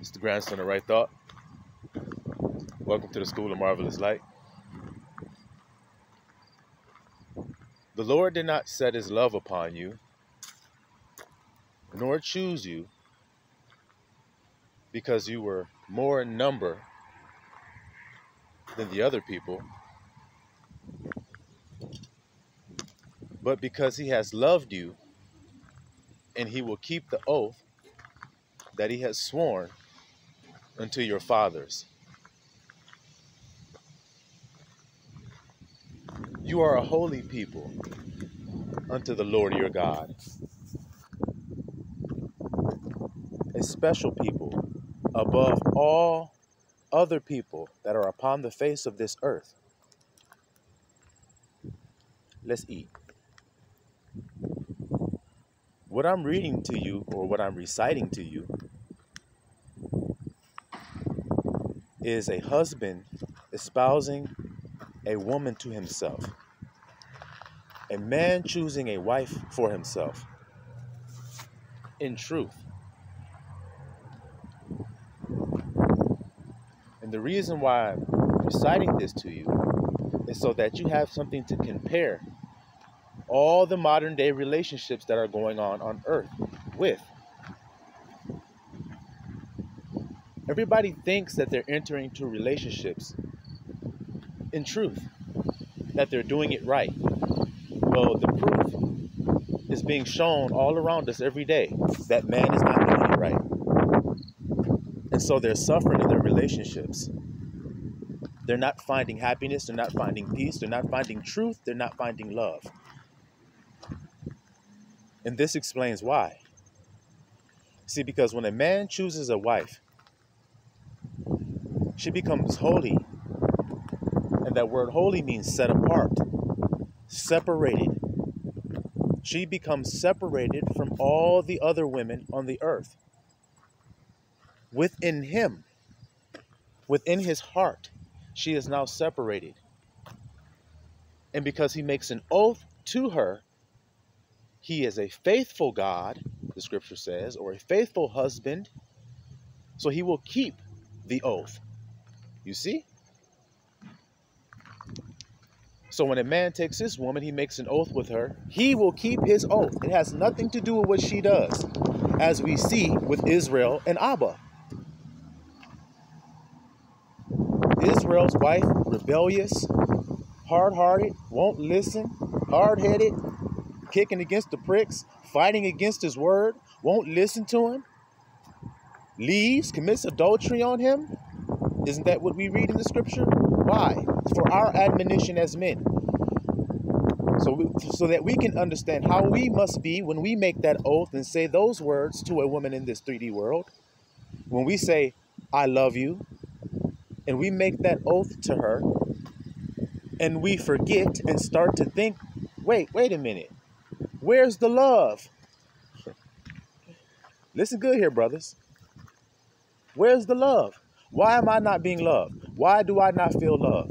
It's the grandson of Right Thought. Welcome to the School of Marvelous Light. The Lord did not set his love upon you, nor choose you, because you were more in number than the other people, but because he has loved you, and he will keep the oath that he has sworn unto your fathers. You are a holy people unto the Lord your God, a special people above all other people that are upon the face of this earth. Let's eat. What I'm reading to you, or what I'm reciting to you, is a husband espousing a woman to himself, a man choosing a wife for himself. In truth. And the reason why I'm reciting this to you is so that you have something to compare all the modern day relationships that are going on earth with. Everybody thinks that they're entering into relationships in truth, that they're doing it right. Well, the proof is being shown all around us every day that man is not doing it right. And so they're suffering in their relationships. They're not finding happiness. They're not finding peace. They're not finding truth. They're not finding love. And this explains why. See, because when a man chooses a wife, she becomes holy. And that word holy means set apart, separated. She becomes separated from all the other women on the earth. Within him, within his heart, she is now separated. And because he makes an oath to her, he is a faithful God, the scripture says, or a faithful husband. So he will keep the oath. You see? So when a man takes this woman, he makes an oath with her. He will keep his oath. It has nothing to do with what she does, as we see with Israel and Abba. Israel's wife, rebellious, hard-hearted, won't listen, hard-headed, kicking against the pricks, fighting against his word, won't listen to him, leaves, commits adultery on him. Isn't that what we read in the scripture? Why? For our admonition as men. So that we can understand how we must be when we make that oath and say those words to a woman in this 3D world. When we say, I love you, and we make that oath to her, and we forget and start to think, wait a minute. Where's the love? Listen good here, brothers. Where's the love? Why am I not being loved? Why do I not feel love?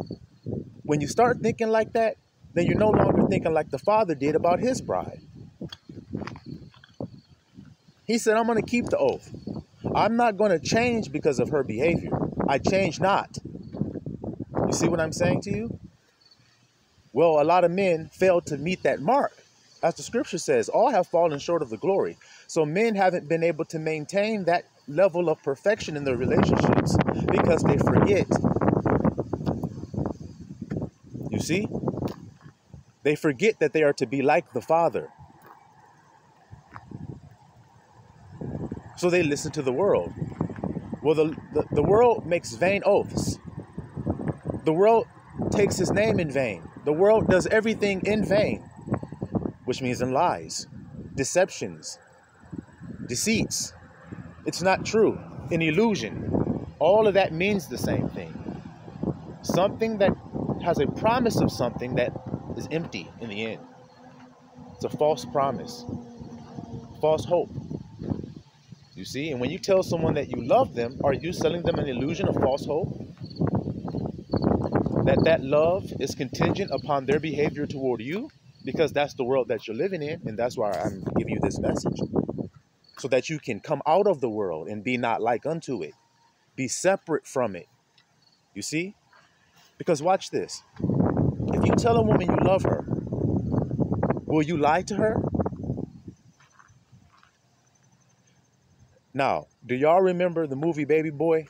When you start thinking like that, then you're no longer thinking like the Father did about his bride. He said, I'm going to keep the oath. I'm not going to change because of her behavior. I change not. You see what I'm saying to you? Well, a lot of men fail to meet that mark. As the scripture says, all have fallen short of the glory. So men haven't been able to maintain that level of perfection in their relationships because they forget. You see? They forget that they are to be like the Father. So they listen to the world. Well, the world makes vain oaths. The world takes his name in vain. The world does everything in vain, which means in lies, deceptions, deceits. It's not true, an illusion. All of that means the same thing. Something that has a promise of something that is empty in the end. It's a false promise, false hope. You see, and when you tell someone that you love them, are you selling them an illusion of false hope? That love is contingent upon their behavior toward you, because that's the world that you're living in, and that's why I'm giving you this message, so that you can come out of the world and be not like unto it. Be separate from it. You see? Because watch this. If you tell a woman you love her, will you lie to her? Now, do y'all remember the movie Baby Boy?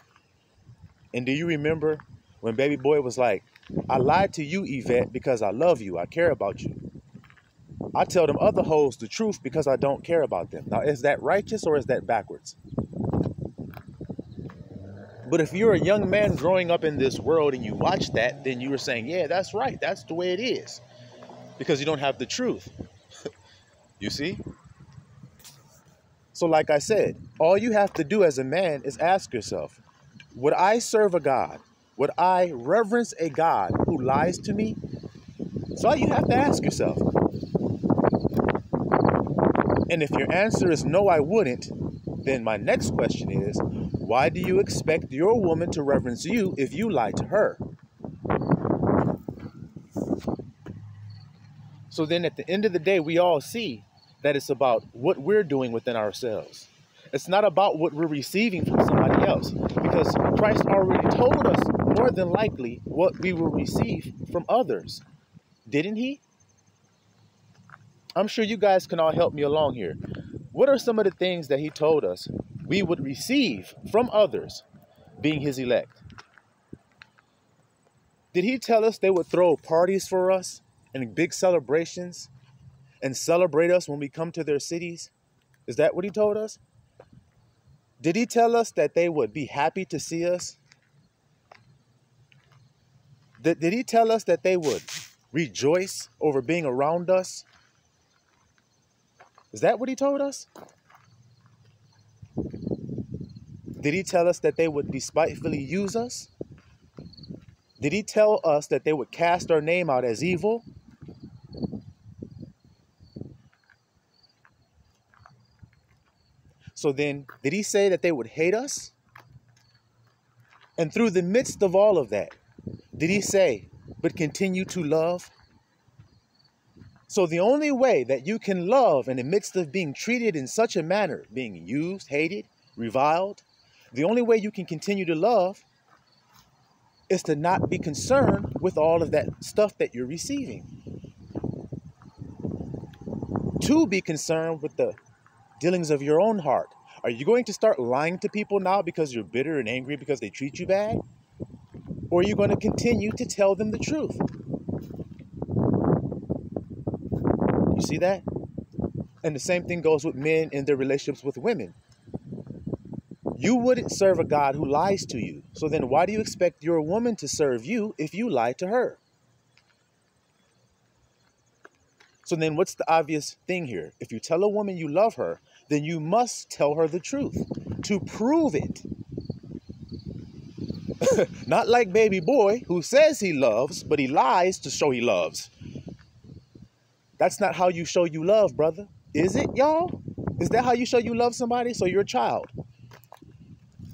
And do you remember when Baby Boy was like, I lied to you, Yvette, because I love you. I care about you. I tell them other hoes the truth because I don't care about them. Now, is that righteous or is that backwards? But if you're a young man growing up in this world and you watch that, then you were saying, yeah, that's right. That's the way it is. Because you don't have the truth. You see? So like I said, all you have to do as a man is ask yourself, would I serve a God? Would I reverence a God who lies to me? That's all you have to ask yourself. And if your answer is no, I wouldn't, then my next question is, why do you expect your woman to reverence you if you lie to her? So then at the end of the day, we all see that it's about what we're doing within ourselves. It's not about what we're receiving from somebody else, because Christ already told us more than likely what we will receive from others. Didn't he? I'm sure you guys can all help me along here. What are some of the things that he told us we would receive from others being his elect? Did he tell us they would throw parties for us and big celebrations and celebrate us when we come to their cities? Is that what he told us? Did he tell us that they would be happy to see us? Did he tell us that they would rejoice over being around us? Is that what he told us? Did he tell us that they would despitefully use us? Did he tell us that they would cast our name out as evil? So then, did he say that they would hate us? And through the midst of all of that, did he say, but continue to love? So the only way that you can love in the midst of being treated in such a manner, being used, hated, reviled, the only way you can continue to love is to not be concerned with all of that stuff that you're receiving. To be concerned with the dealings of your own heart. Are you going to start lying to people now because you're bitter and angry because they treat you bad? Or are you going to continue to tell them the truth? You see that? And the same thing goes with men in their relationships with women. You wouldn't serve a God who lies to you. So then why do you expect your woman to serve you if you lie to her? So then what's the obvious thing here? If you tell a woman you love her, then you must tell her the truth to prove it. Not like Baby Boy, who says he loves, but he lies to show he loves. That's not how you show you love, brother. Is it, y'all? Is that how you show you love somebody? So you're a child.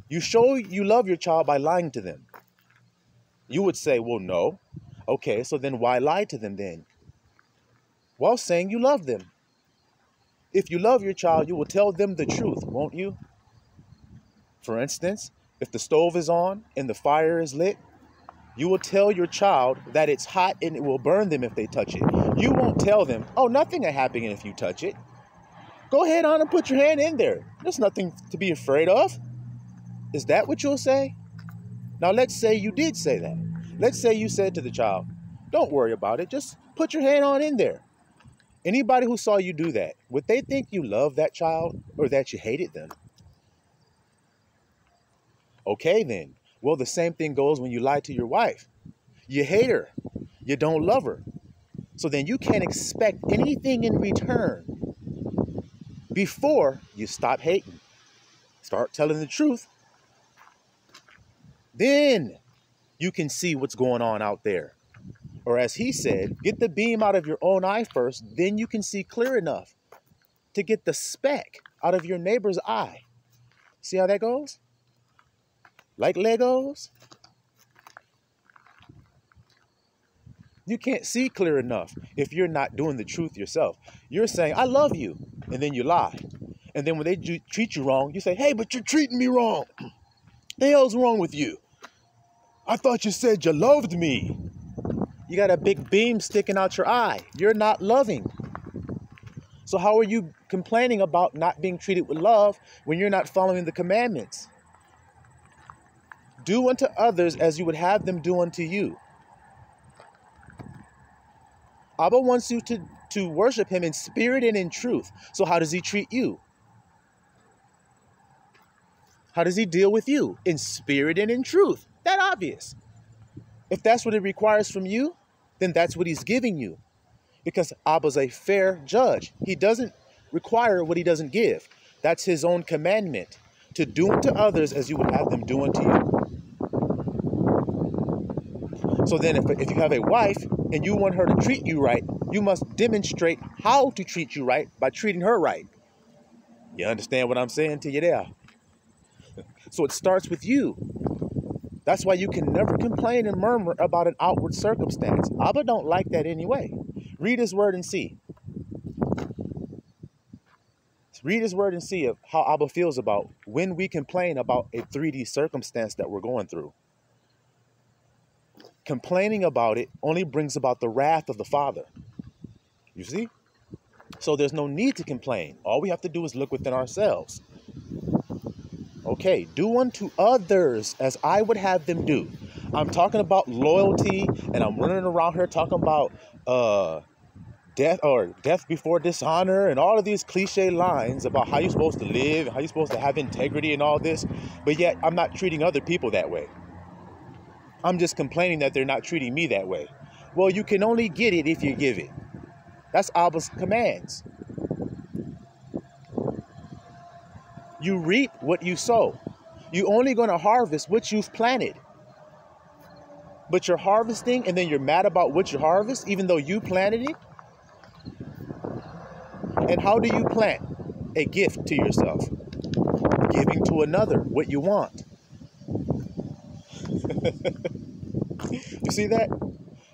You show you love your child by lying to them. You would say, well, no. Okay, so then why lie to them then? While saying you love them. If you love your child, you will tell them the truth, won't you? For instance, if the stove is on and the fire is lit, you will tell your child that it's hot and it will burn them if they touch it. You won't tell them, oh, nothing will happen if you touch it. Go ahead on and put your hand in there. There's nothing to be afraid of. Is that what you'll say? Now, let's say you did say that. Let's say you said to the child, don't worry about it. Just put your hand on in there. Anybody who saw you do that, would they think you loved that child or that you hated them? Okay, then. Well, the same thing goes when you lie to your wife. You hate her. You don't love her. So then you can't expect anything in return before you stop hating. Start telling the truth. Then you can see what's going on out there. Or as he said, get the beam out of your own eye first, then you can see clear enough to get the speck out of your neighbor's eye. See how that goes? Like Legos? You can't see clear enough if you're not doing the truth yourself. You're saying, I love you, and then you lie. And then when they treat you wrong, you say, hey, but you're treating me wrong. The hell's wrong with you? I thought you said you loved me. You got a big beam sticking out your eye. You're not loving. So how are you complaining about not being treated with love when you're not following the commandments? Do unto others as you would have them do unto you. Abba wants you to worship him in spirit and in truth. So how does he treat you? How does he deal with you? In spirit and in truth. That's obvious. If that's what it requires from you, then that's what he's giving you. Because Abba's a fair judge. He doesn't require what he doesn't give. That's his own commandment, to do unto others as you would have them do unto you. So then if you have a wife and you want her to treat you right, you must demonstrate how to treat you right by treating her right. You understand what I'm saying to you there? So it starts with you. That's why you can never complain and murmur about an outward circumstance. Abba don't like that anyway. Read his word and see. Read his word and see of how Abba feels about when we complain about a 3D circumstance that we're going through. Complaining about it only brings about the wrath of the Father. You see? So there's no need to complain. All we have to do is look within ourselves. Okay, do unto others as I would have them do. I'm talking about loyalty, and I'm running around here talking about death before dishonor and all of these cliche lines about how you're supposed to live, how you're supposed to have integrity and all this. But yet I'm not treating other people that way. I'm just complaining that they're not treating me that way. Well, you can only get it if you give it. That's Abba's commands. You reap what you sow. You're only going to harvest what you've planted. But you're harvesting and then you're mad about what you harvest, even though you planted it. And how do you plant? A gift to yourself. Giving to another what you want. You see that?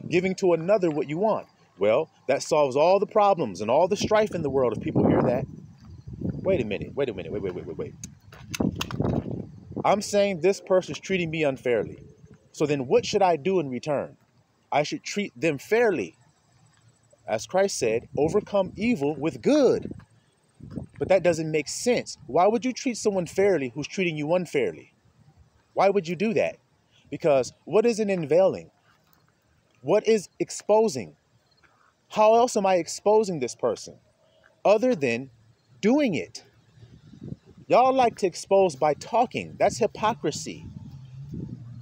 Giving to another what you want. Well, that solves all the problems and all the strife in the world if people hear that. Wait a minute. Wait. I'm saying this person's treating me unfairly. So then what should I do in return? I should treat them fairly. As Christ said, overcome evil with good. But that doesn't make sense. Why would you treat someone fairly who's treating you unfairly? Why would you do that? Because what is an unveiling? What is exposing? How else am I exposing this person other than doing it? Y'all like to expose by talking. That's hypocrisy.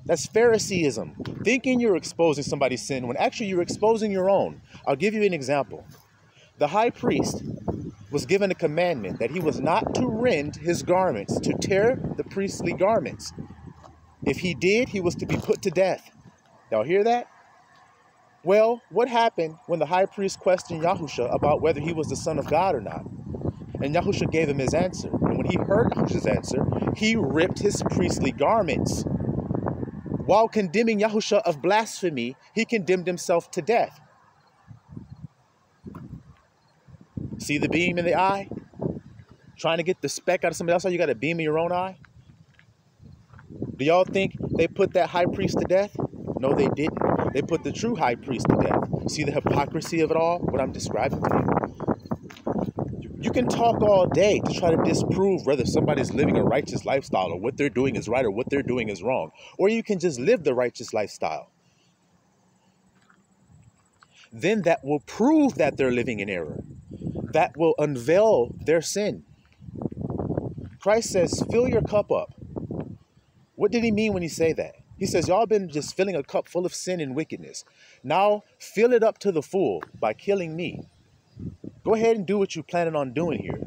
That's Phariseeism. Thinking you're exposing somebody's sin when actually you're exposing your own. I'll give you an example. The high priest was given a commandment that he was not to rend his garments, to tear the priestly garments. If he did, he was to be put to death. Y'all hear that? Well, what happened when the high priest questioned Yahusha about whether he was the Son of God or not? And Yahusha gave him his answer. And when he heard Yahusha's answer, he ripped his priestly garments. While condemning Yahusha of blasphemy, he condemned himself to death. See the beam in the eye? Trying to get the speck out of somebody else, you got a beam in your own eye? Do y'all think they put that high priest to death? No, they didn't. They put the true high priest to death. See the hypocrisy of it all? What I'm describing to you? You can talk all day to try to disprove whether somebody's living a righteous lifestyle or what they're doing is right or what they're doing is wrong. Or you can just live the righteous lifestyle. Then that will prove that they're living in error. That will unveil their sin. Christ says, fill your cup up. What did he mean when he say that? He says, y'all been just filling a cup full of sin and wickedness. Now fill it up to the full by killing me. Go ahead and do what you planning on doing here.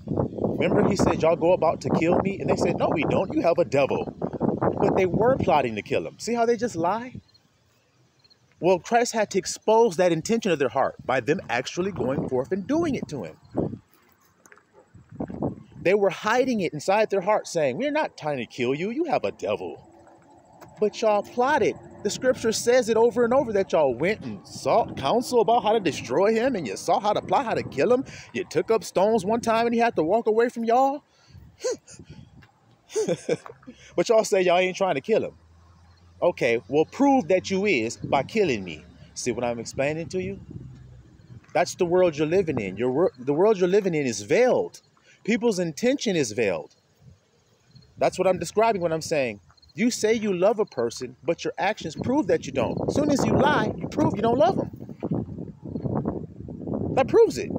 Remember he said, y'all go about to kill me? And they said, no, we don't. You have a devil. But they were plotting to kill him. See how they just lie? Well, Christ had to expose that intention of their heart by them actually going forth and doing it to him. They were hiding it inside their heart saying, we're not trying to kill you. You have a devil. But y'all plotted. The scripture says it over and over that y'all went and sought counsel about how to destroy him, and you saw how to plot how to kill him. You took up stones one time and he had to walk away from y'all. But y'all say y'all ain't trying to kill him. Okay, well, prove that you is by killing me. See what I'm explaining to you? That's the world you're living in. The world you're living in is veiled. People's intention is veiled. That's what I'm describing when I'm saying, you say you love a person, but your actions prove that you don't. As soon as you lie, you prove you don't love them. That proves it.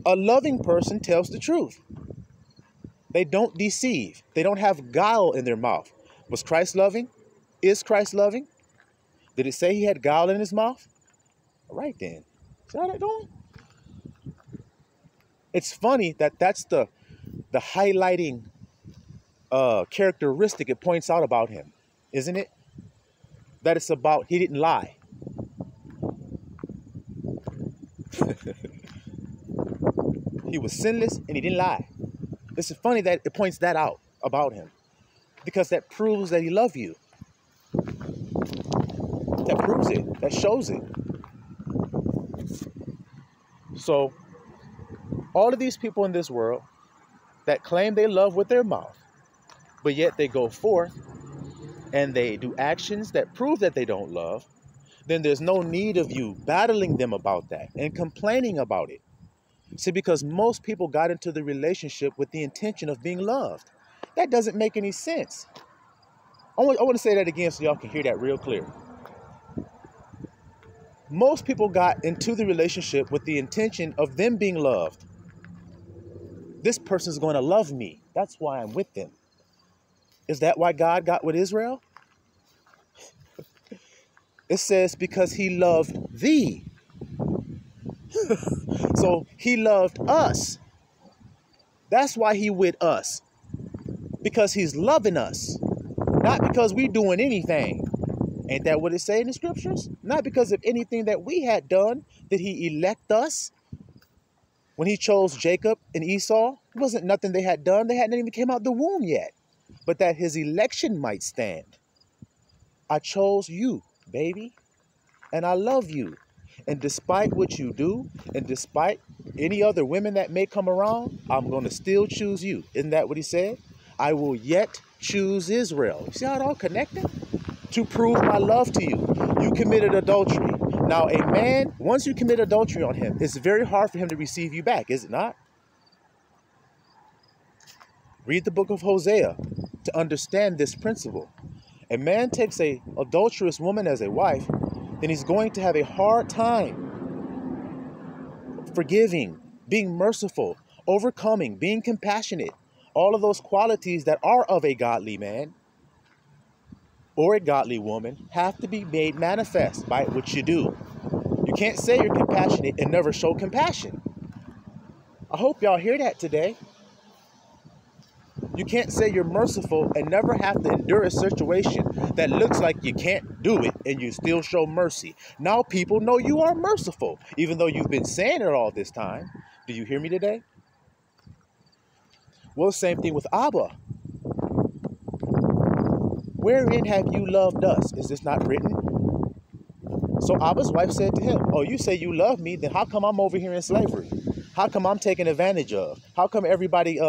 A loving person tells the truth. They don't deceive. They don't have guile in their mouth. Was Christ loving? Is Christ loving? Did it say he had guile in his mouth? All right then. See how that doing? It's funny that that's the highlighting characteristic it points out about him, isn't it? That it's about he didn't lie. He was sinless and he didn't lie. It's funny that it points that out about him, because that proves that he loved you. That proves it. That shows it. So all of these people in this world that claim they love with their mouth, but yet they go forth and they do actions that prove that they don't love, then there's no need of you battling them about that and complaining about it. See, because most people got into the relationship with the intention of being loved. That doesn't make any sense. I want to say that again so y'all can hear that real clear. Most people got into the relationship with the intention of them being loved. This person's going to love me. That's why I'm with them. Is that why God got with Israel? It says because he loved thee. So he loved us. That's why he with us. Because he's loving us. Not because we doing anything. Ain't that what it say in the scriptures? Not because of anything that we had done did he elect us. When he chose Jacob and Esau, it wasn't nothing they had done. They hadn't even came out the womb yet. But that his election might stand. I chose you, baby. And I love you. And despite what you do, and despite any other women that may come around, I'm going to still choose you. Isn't that what he said? I will yet choose Israel. See how it all connected? To prove my love to you. You committed adultery. Now, a man, once you commit adultery on him, it's very hard for him to receive you back, is it not? Read the book of Hosea to understand this principle. A man takes an adulterous woman as a wife, then he's going to have a hard time forgiving, being merciful, overcoming, being compassionate. All of those qualities that are of a godly man or a godly woman have to be made manifest by what you do. You can't say you're compassionate and never show compassion. I hope y'all hear that today. You can't say you're merciful and never have to endure a situation that looks like you can't do it and you still show mercy. Now people know you are merciful, even though you've been saying it all this time. Do you hear me today? Well, same thing with Abba. Wherein have you loved us? Is this not written? So Abba's wife said to him, oh, you say you love me, then how come I'm over here in slavery? How come I'm taken advantage of? How come everybody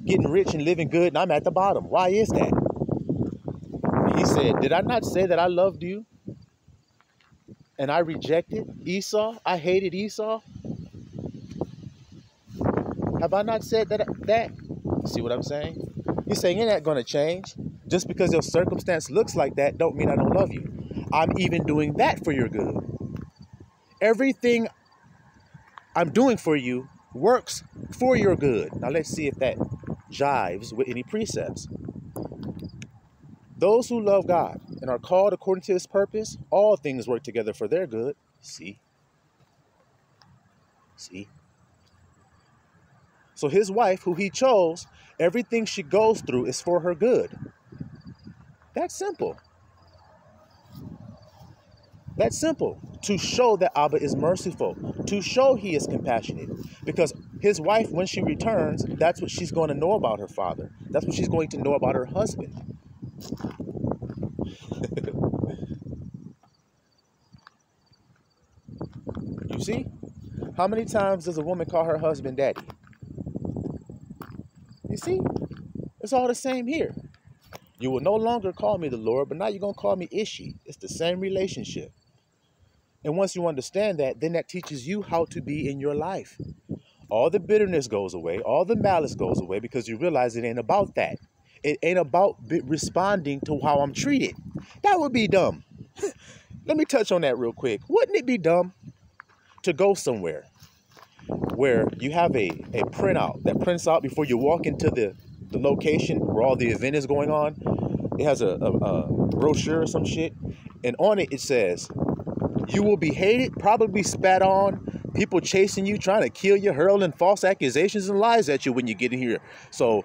getting rich and living good and I'm at the bottom? Why is that? He said, did I not say that I loved you? And I rejected Esau? I hated Esau? Have I not said that? See what I'm saying? He's saying it ain't going to change. Just because your circumstance looks like that don't mean I don't love you. I'm even doing that for your good. Everything I'm doing for you works for your good. Now let's see if that jives with any precepts. Those who love God and are called according to his purpose, all things work together for their good. See? So his wife, who he chose, everything she goes through is for her good. That's simple. That's simple. To show that Abba is merciful. To show he is compassionate. Because his wife, when she returns, that's what she's going to know about her father. That's what she's going to know about her husband. You see? How many times does a woman call her husband daddy? You see? It's all the same here. You will no longer call me the Lord, but now you're going to call me Ishi. It's the same relationship. And once you understand that, then that teaches you how to be in your life. All the bitterness goes away. All the malice goes away because you realize it ain't about that. It ain't about responding to how I'm treated. That would be dumb. Let me touch on that real quick. Wouldn't it be dumb to go somewhere where you have a printout that prints out before you walk into the location where all the event is going on? It has a brochure or some shit. And on it, it says, you will be hated, probably spat on, people chasing you, trying to kill you, hurling false accusations and lies at you when you get in here. So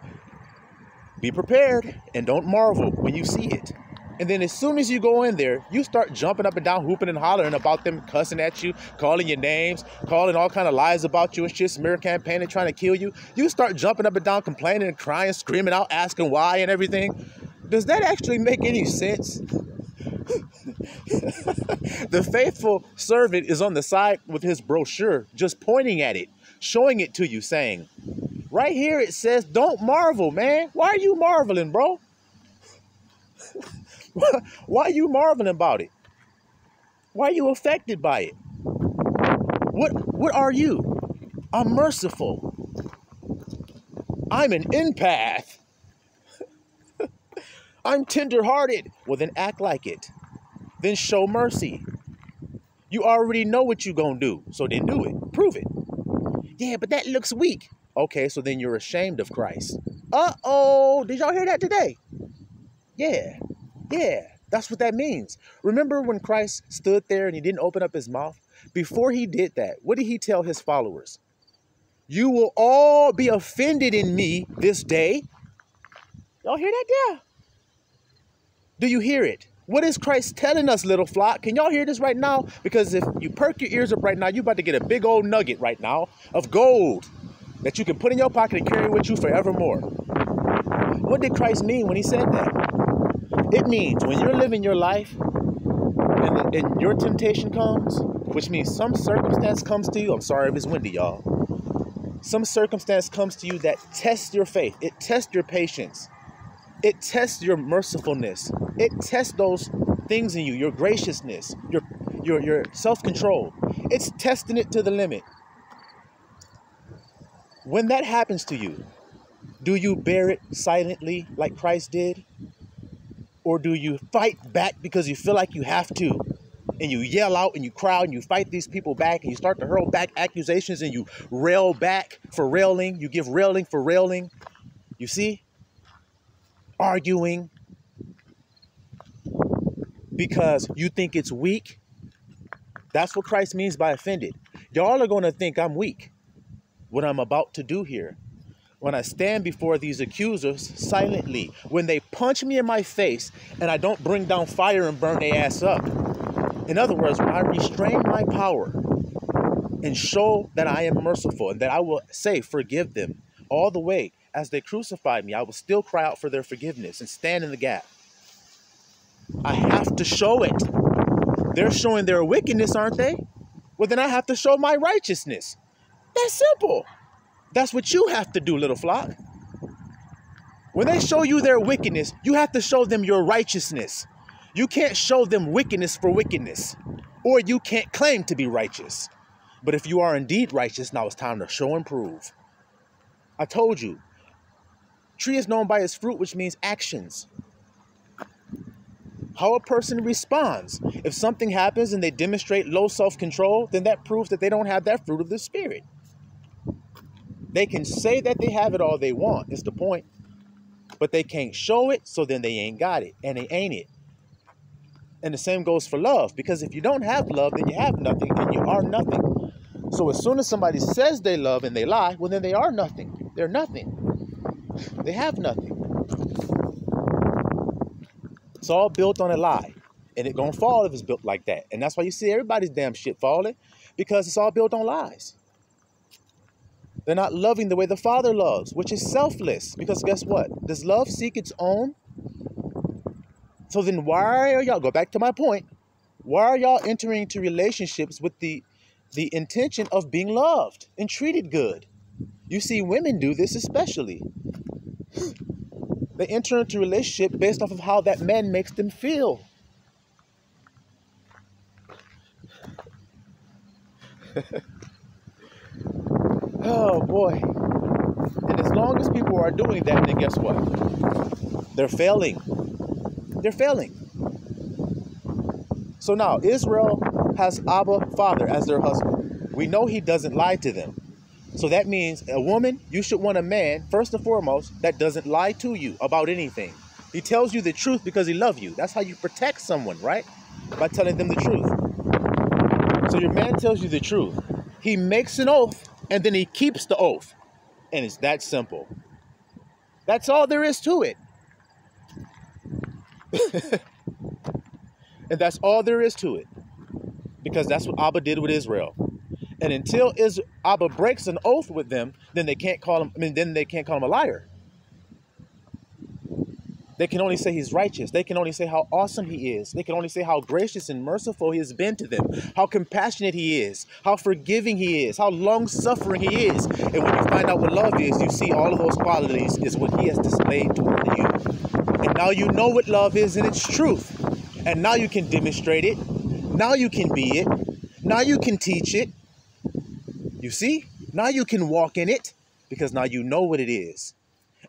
be prepared and don't marvel when you see it. And then as soon as you go in there, you start jumping up and down, hooping and hollering about them, cussing at you, calling your names, calling all kind of lies about you and shit, smear campaigning, trying to kill you. You start jumping up and down, complaining and crying, screaming out, asking why and everything. Does that actually make any sense? The faithful servant is on the side with his brochure, just pointing at it, showing it to you, saying, right here it says, don't marvel, man. Why are you marveling, bro? Why are you marveling about it? Why are you affected by it? What are you? I'm merciful. I'm an empath. I'm tenderhearted. Well, then act like it. Then show mercy. You already know what you're going to do, so then do it. Prove it. Yeah, but that looks weak. Okay, so then you're ashamed of Christ. Uh-oh, did y'all hear that today? Yeah, that's what that means. Remember when Christ stood there and he didn't open up his mouth? Before he did that, what did he tell his followers? You will all be offended in me this day. Y'all hear that? Yeah. Do you hear it? What is Christ telling us, little flock? Can y'all hear this right now? Because if you perk your ears up right now, you're about to get a big old nugget right now of gold that you can put in your pocket and carry with you forevermore. What did Christ mean when he said that? It means when you're living your life and your temptation comes, which means some circumstance comes to you. I'm sorry if it's windy, y'all. Some circumstance comes to you that tests your faith. It tests your patience. It tests your mercifulness. It tests those things in you, your graciousness, your self-control. It's testing it to the limit. When that happens to you, do you bear it silently like Christ did? Or do you fight back because you feel like you have to? And you yell out and you cry and you fight these people back and you start to hurl back accusations and you rail back for railing. You give railing for railing. You see? Arguing because you think it's weak. That's what Christ means by offended. Y'all are going to think I'm weak. What I'm about to do here. When I stand before these accusers silently, when they punch me in my face and I don't bring down fire and burn their ass up. In other words, when I restrain my power and show that I am merciful and that I will say, forgive them all the way as they crucified me, I will still cry out for their forgiveness and stand in the gap. I have to show it. They're showing their wickedness, aren't they? Well, then I have to show my righteousness. That's simple. That's what you have to do, little flock. When they show you their wickedness, you have to show them your righteousness. You can't show them wickedness for wickedness, or you can't claim to be righteous. But if you are indeed righteous, now it's time to show and prove. I told you, tree is known by its fruit, which means actions. How a person responds. If something happens and they demonstrate low self-control, then that proves that they don't have that fruit of the Spirit. They can say that they have it all they want, is the point. But they can't show it, so then they ain't got it, and they ain't it. And the same goes for love, because if you don't have love, then you have nothing, and you are nothing. So as soon as somebody says they love and they lie, well, then they are nothing. They're nothing. They have nothing. It's all built on a lie, and it's gonna fall if it's built like that. And that's why you see everybody's damn shit falling, because it's all built on lies. They're not loving the way the Father loves, which is selfless. Because guess what? Does love seek its own? So then why are y'all, go back to my point, why are y'all entering into relationships with the intention of being loved and treated good? You see women do this especially. They enter into a relationship based off of how that man makes them feel. Oh boy. And as long as people are doing that, then guess what? They're failing. They're failing. So now Israel has Abba, father, as their husband. We know he doesn't lie to them. So that means a woman, you should want a man, first and foremost, that doesn't lie to you about anything. He tells you the truth because he loves you. That's how you protect someone, right? By telling them the truth. So your man tells you the truth. He makes an oath and then he keeps the oath. And it's that simple. That's all there is to it. And that's all there is to it. Because that's what Abba did with Israel. And until Abba breaks an oath with them, then they can't call him, then they can't call him a liar. They can only say he's righteous. They can only say how awesome he is. They can only say how gracious and merciful he has been to them, how compassionate he is, how forgiving he is, how long-suffering he is. And when you find out what love is, you see all of those qualities is what he has displayed toward you. And now you know what love is in its truth. And now you can demonstrate it. Now you can be it. Now you can teach it. You see? Now you can walk in it because now you know what it is.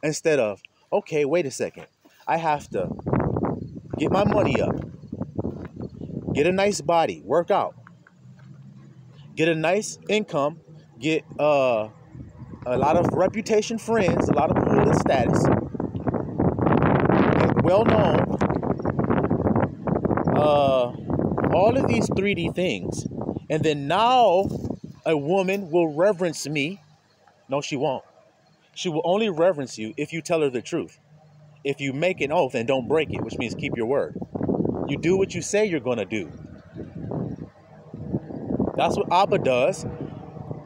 Instead of, okay, wait a second. I have to get my money up, get a nice body, work out, get a nice income, get a lot of reputation, friends, a lot of pull and status, get well known, all of these 3D things. And then now a woman will reverence me. No, she won't. She will only reverence you if you tell her the truth. If you make an oath and don't break it, which means keep your word. You do what you say you're going to do. That's what Abba does.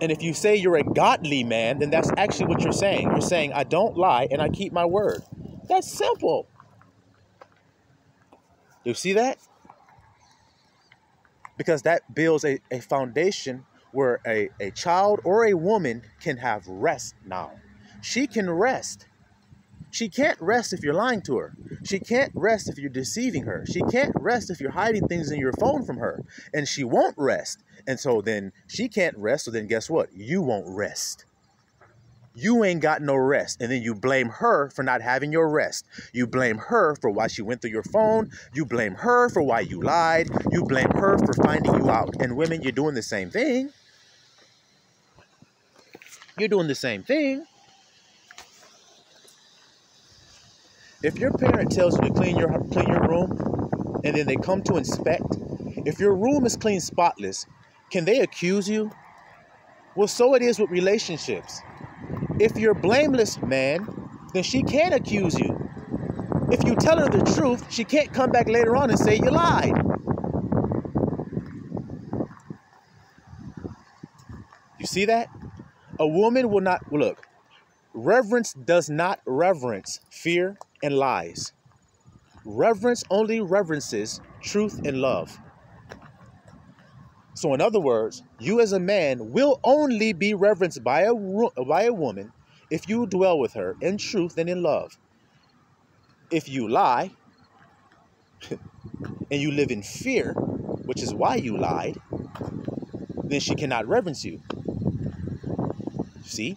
And if you say you're a godly man, then that's actually what you're saying. You're saying, I don't lie and I keep my word. That's simple. You see that? Because that builds a foundation where a child or a woman can have rest now. She can rest. She can't rest if you're lying to her. She can't rest if you're deceiving her. She can't rest if you're hiding things in your phone from her. And she won't rest. And so then she can't rest. So then guess what? You won't rest. You ain't got no rest. And then you blame her for not having your rest. You blame her for why she went through your phone. You blame her for why you lied. You blame her for finding you out. And women, you're doing the same thing. You're doing the same thing. If your parent tells you to clean your room and then they come to inspect, if your room is clean, spotless, can they accuse you? Well, so it is with relationships. If you're blameless, man, then she can't accuse you. If you tell her the truth, she can't come back later on and say you lied. You see that? A woman will not, look, reverence does not reverence fear and lies. Reverence only reverences truth and love. So in other words, you as a man will only be reverenced by a woman if you dwell with her in truth and in love. If you lie and you live in fear, which is why you lied, then she cannot reverence you. See?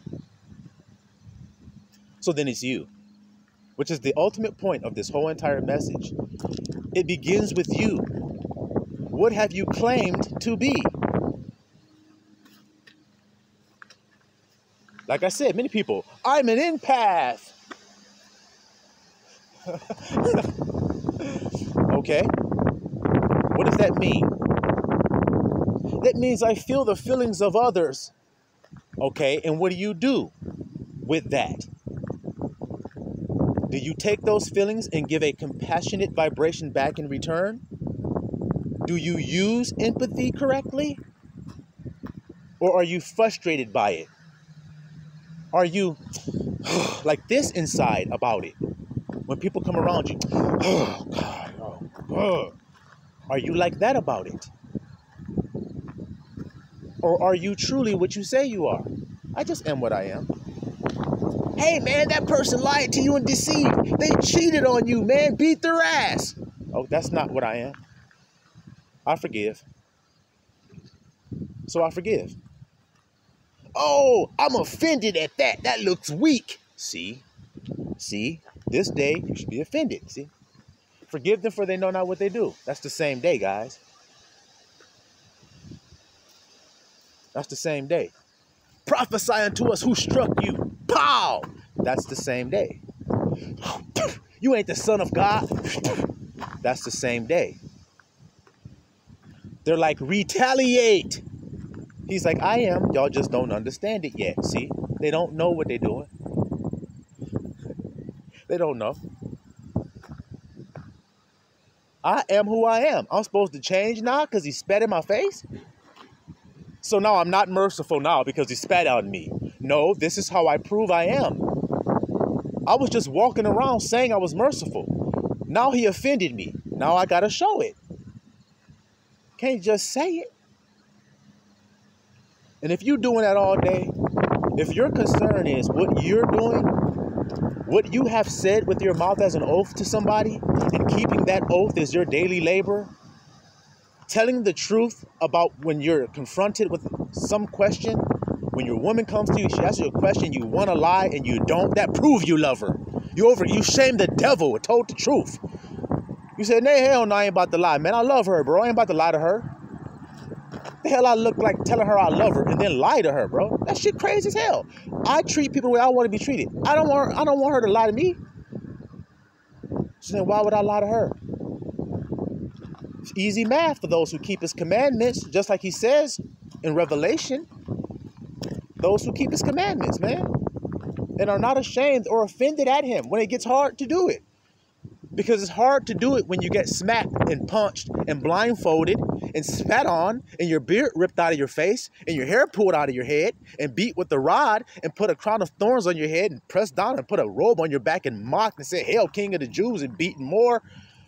So then it's you, which is the ultimate point of this whole entire message. It begins with you. What have you claimed to be? Like I said, many people, I'm an empath. Okay. What does that mean? That means I feel the feelings of others. Okay. And what do you do with that? Do you take those feelings and give a compassionate vibration back in return? Do you use empathy correctly? Or are you frustrated by it? Are you like this inside about it? When people come around you, oh God, oh. Are you like that about it? Or are you truly what you say you are? I just am what I am. Hey, man, that person lied to you and deceived. They cheated on you, man. Beat their ass. Oh, that's not what I am. I forgive. So I forgive. Oh, I'm offended at that. That looks weak. See, this day you should be offended. See, forgive them for they know not what they do. That's the same day, guys. That's the same day. Prophesy unto us who struck you. Pow! That's the same day. You ain't the son of God. That's the same day. They're like, retaliate. He's like, I am. Y'all just don't understand it yet. See, they don't know what they're doing. They don't know. I am who I am. I'm supposed to change now because he spat in my face? So now I'm not merciful now because he spat on me. No, this is how I prove I am. I was just walking around saying I was merciful. Now he offended me. Now I got to show it. Can't just say it. And if you're doing that all day, if your concern is what you're doing, what you have said with your mouth as an oath to somebody, and keeping that oath as your daily labor, telling the truth about when you're confronted with some question, when your woman comes to you, she asks you a question, you want to lie and you don't, that proves you love her. You shame the devil and told the truth. You said, nay, hell no, I ain't about to lie. Man, I love her, bro. I ain't about to lie to her. The hell I look like telling her I love her and then lie to her, bro? That shit crazy as hell. I treat people the way I want to be treated. I don't want her to lie to me. So then why would I lie to her? It's easy math for those who keep his commandments, just like he says in Revelation. Those who keep his commandments, man, and are not ashamed or offended at him when it gets hard to do it. Because it's hard to do it when you get smacked and punched and blindfolded and spat on and your beard ripped out of your face and your hair pulled out of your head and beat with the rod and put a crown of thorns on your head and pressed down and put a robe on your back and mocked and said, "Hail, King of the Jews," and beaten more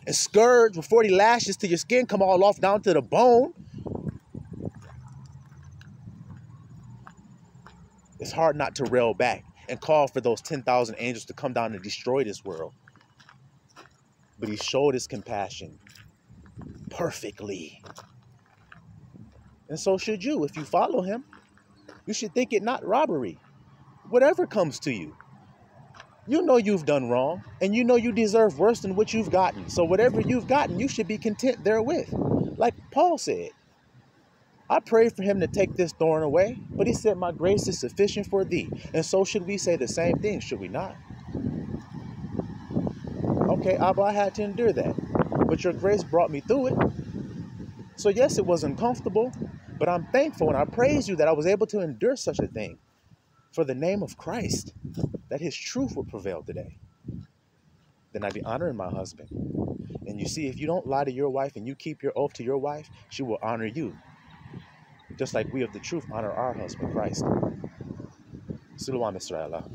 and scourged with 40 lashes till your skin come all off down to the bone. It's hard not to rail back and call for those 10,000 angels to come down and destroy this world. But he showed his compassion perfectly. And so should you. If you follow him, you should think it not robbery. Whatever comes to you, you know you've done wrong, and you know you deserve worse than what you've gotten. So whatever you've gotten, you should be content therewith. Like Paul said, I prayed for him to take this thorn away, but he said, my grace is sufficient for thee. And so should we say the same thing, should we not? Okay, Abba, I had to endure that, but your grace brought me through it. So yes, it was uncomfortable, but I'm thankful and I praise you that I was able to endure such a thing for the name of Christ, that his truth would prevail today. Then I'd be honoring my husband. And you see, if you don't lie to your wife and you keep your oath to your wife, she will honor you. Just like we of the truth honor our husband, Christ. Siluan Israel.